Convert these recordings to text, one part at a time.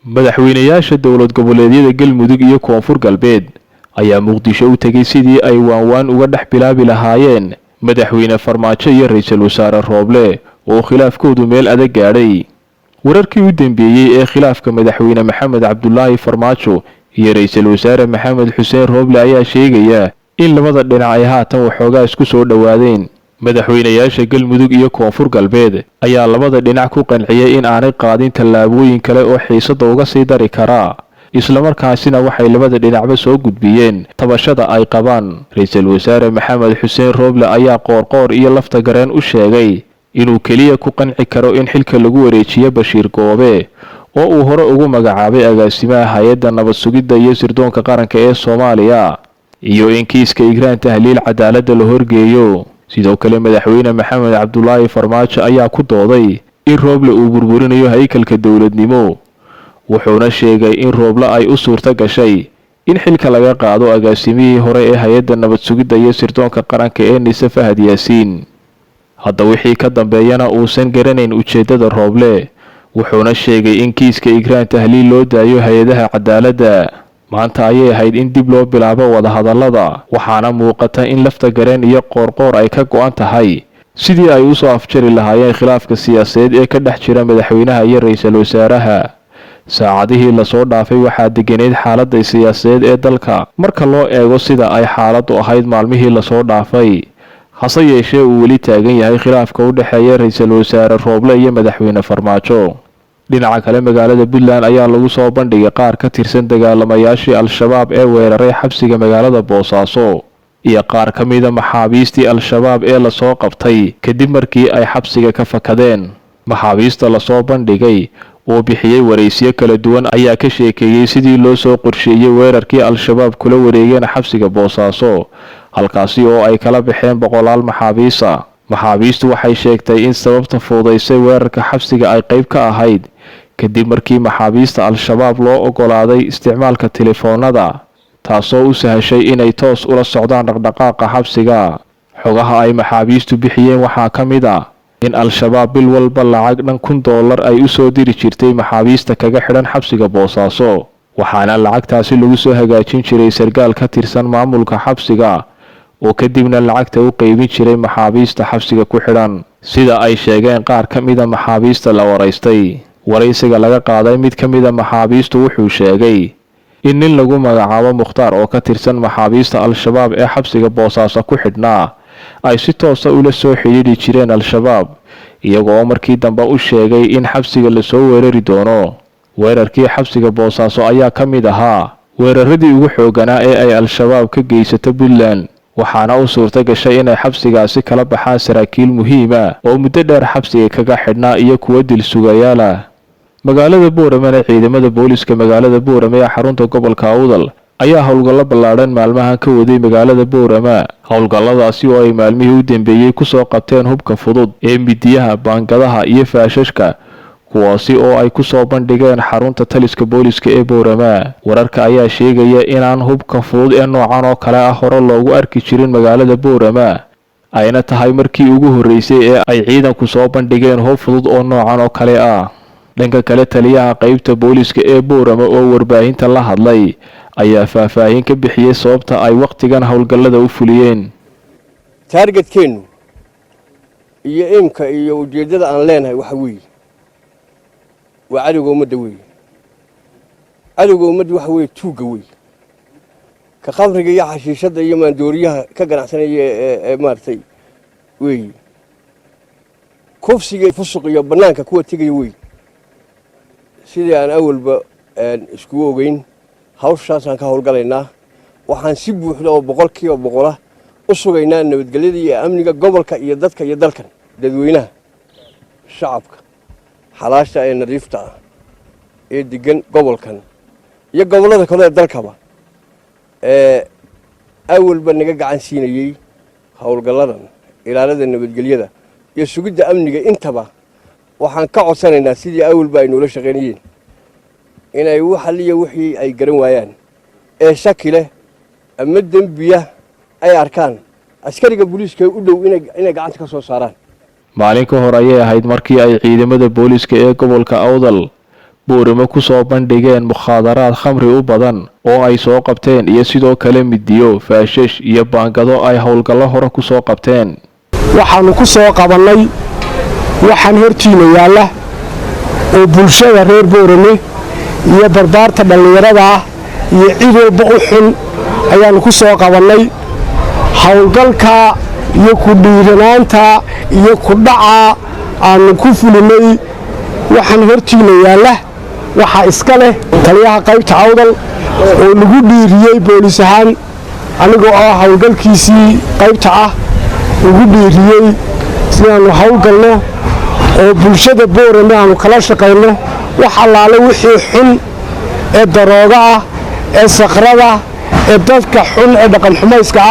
madaxweynayaasha dowlad goboleedyada Galmudug iyo Koonfur Galbeed ayaa Muqdisho u tagay sidii ay waanwaan uga dhex bilaabi lahaayeen madaxweyne Farmaajo iyo ra'iisul wasaare Rooble oo khilaafkoodu meel adag gaadhay. wararkii u dambeeyay ee khilaafka madaxweyne Maxamed Cabdullaahi Farmaajo iyo ra'iisul wasaare Maxamed Xuseen Rooble ayaa sheegaya in labada dhinac ay haatan waxoogaa isku soo dhawaadeen. madaxweynayaasha Galmudug iyo Koonfur Galbeed ayaa labada dhinac ku qanciyay in aanay qaadin tallaabooyin kale oo xiisada uga sii dari kara, isla markaasina waxay labada dhinacba soo gudbiyeen tabashada ay qabaan. ra'iisul wasaare Maxamed Xuseen Rooble ayaa qoorqoor iyo lafta gareen u sheegay inuu kaliya ku qanci karo in xilka lagu wareejiyo Bashiir Goobe oo uu hore ugu magacaabay agaasimaha hay'adda nabad sugidda iyo sirdoonka qaranka ee Soomaaliya, iyo in kiiska Igraan Tahliil cadaaladda la horgeeyo. sidoo kale madaxweyne Maxamed Cabdullaahi Farmaajo ayaa ku dooday in Rooble uu burburinayo haykalka dowladnimo, wuxuuna sheegay in Rooble ay u suurta gashay in xilka laga qaado agaasimihii hore ee hay'adda nabad sugidda iyo sirdoonka qaranka ee Nise Fahad Yaasiin. hadda wixii ka dambeeyana uusan garanayn ujeedada Rooble, wuxuuna sheegay in kiiska Igraan Tahliil loo daayo hay'adaha cadaaladda. maanta ayay ahayd in dib loo bilaabo wadahadallada, waxaana muuqata in lafta gareen iyo qoorqoor ay ka go'an tahay sidii ay u soo afjari lahaayeen khilaafka siyaasadeed ee ka dhex jira madaxweynaha iyo ra'iisul wasaaraha. saacadihii lasoo dhaafay waxaa deganeyd xaaladda siyaasadeed ee dalka marka loo eego sida ay xaaladdu ahayd maalmihii lasoo dhaafay, hase yeeshee uu weli taagan yahay khilaafka u dhexeeya ra'iisul wasaare Rooble iyo madaxweyne Farmaajo. dhinaca kale magaalada Puntland ayaa lagu soo bandhigay qaar ka tirsan dagaalamayaashii Al-Shabaab ee weeraray xabsiga magaalada Boosaaso iyo qaar ka mid ah maxaabiistii Al-Shabaab ee la soo qabtay kadib markii ay xabsiga ka fakadeen. maxaabiista la soo bandhigay oo bixiyay wareysiyo kala duwan ayaa ka sheekeeyay sidii loo soo qorsheeyay weerarkii Al-Shabaab kula wareegeen xabsiga Boosaaso, halkaasi oo ay kala baxeen boqolaal maxaabiis ah. maxaabiistu waxay sheegtay in sababta fududaysay weerarka xabsiga ay qayb ka ahayd kadib markii maxaabiista Al-Shabaab loo ogolaaday isticmaalka telefoonada, taasoo u sahashay inay toos ula socdaan dhaqdhaqaaqa xabsiga. xogaha ay maxaabiistu bixiyeen waxaa ka mid ah in Al-Shabaab bil walba lacag dhan $1,000 ay u soo diri jirtay maxaabiista kaga xidhan xabsiga Boosaaso, waxaana lacagtaasi lagu soo hagaajin jiray sargaal ka tirsan maamulka xabsiga oo kadibna lacagta u qaybin jiray maxaabiista xabsiga ku xidhan. sida ay sheegeen qaar ka mid ah maxaabiista la waraystay, waraysiga laga qaaday mid ka mid ah maxaabiistu wuxuu sheegay in nin lagu magacaabo Mukhtaar oo ka tirsan maxaabiista Al-Shabaab ee xabsiga Boosaaso ku xidhnaa ay si toos ah ula soo xiriiri jireen Al-Shabaab, iyagoo markii dambe u sheegay in xabsiga la soo weerari doono. weerarkii xabsiga Boosaaso ayaa ka mid ahaa weeraradii ugu xooganaa ee ay Al-Shabaab ka geysato Puntland, waxaana u suurta gashay inay xabsigaasi kala baxaan saraakiil muhiim ah oo muddo dheer xabsiga kaga xidhnaa iyo kuwa dil sugayaal ah. magaalada Boorame ciidamada booliska magaalada Boorame ee xarunta gobolka Awdal ayaa howlgallo ballaadhan maalmahan ka waday magaalada Boorame. howlgalladaasi oo ay maalmihii u dambeeyay ku soo qabteen hubka fudud ee midiyaha, baangadaha iyo faashashka, kuwaasi oo ay ku soo bandhigeen xarunta taliska booliska ee Boorame. wararka ayaa sheegaya inaan hubka fudud ee noocan oo kale ah hore loogu arki jirin magaalada Boorame, ayna tahay markii ugu horeysay ee ay ciidanku soo bandhigeen hub fudud oo noocan oo kale ah. dhanka kale taliyaha qaybta booliska ee Boorame oo warbaahinta la hadlay ayaa faahfaahin ka bixiyay sababta ay waqtigan howlgallada u fuliyeen. targetkeenu iyo aimka iyo ujeedada aan leenahay waxa weeye waa cadowga ummadda weeye. cadowga ummadda waxa weeye tuuga weeye, ka khamriga iyo xashiishadda iyo maandooriyaha ka ganacsanaya ee maartay weeye, kufsiga fusuq iyo bannaanka kuwa tegaya weeye. sidii aan awalba iskugu ogeyn hawshaasaan ka howlgalaynaa. waxaan si buuxda oo 100% u sugaynaa nabadgelyada iyo amniga gobolka iyo dadka iyo dalkan, dadweynaha, shacabka xalaasha ee nadiifta ah ee degan gobolkan iyo gobollada kale ee dalkaba awalba naga gacan siinayay howlgalladan ilaalada nabadgelyada iyo sugidda amniga. intaba waxaan ka codsanaynaa sidii awalba ay noola shaqeynayeen inay waxaliya wixii ay garan waayaan ee shaki leh ama dembiya ay arkaan askariga booliiska u dhow inay gacanta ka soo saaraan. maalin ka hor ayay ahayd markii ay ciidamada booliiska ee gobolka Awdal Boorama ku soo bandhigeen mukhaadaraad khamri u badan oo ay soo qabteen iyo sidoo kale midiyo, faashash iyo baangado ay howlgallo hore ku soo qabteen. waxaanu ku soo qabanay waxaan hortiina yaala oo bulshada reer Boorame iyo barbaarta dhalinyarada iyo cid walba u xun ayaanu ku soo qabanay howlgalka iyo ku dhiiranaanta iyo ku dhaca aanu ku fulinay waxaan hortiina yaala waxa iska leh taliyaha qaybta Awdal oo lagu dhiiriyay booliis ahaan anigoo howlgalkiisii qaybta ugu dhiiriyay sidaan howlgalno oo bulshada Boorame aanu kala shaqeyno wax allaale wixii xun ee darooga ee sakrada ee dadka xun ee dhaqan xumayska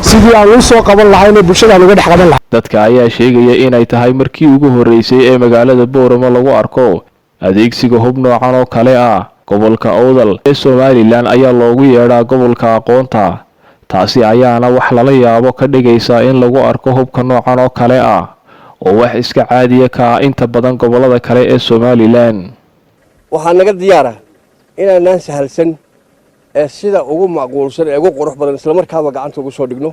sidii aan u soo qaban lahayn bulshada uga dhex qaban lahayn. dadka ayaa sheegaya inay tahay markii ugu horeysay ee magaalada Boorama lagu arko adeegsiga hub noocan oo kale gobolka Awdal ee Somaliland ayaa loogu yeedhaa gobolka aqoonta. taasi ayaana wax lala yaabo ka dhigaysa in lagu arko hubka noocan oo kale oo wax iska caadiya ka inta badan gobolada kale ee Somaliland. waxaa naga diyaara inaan sahalsan ee sida ugu macquulsan ee ugu qurux badan isla markaaba gacanta ugu soo dhigno.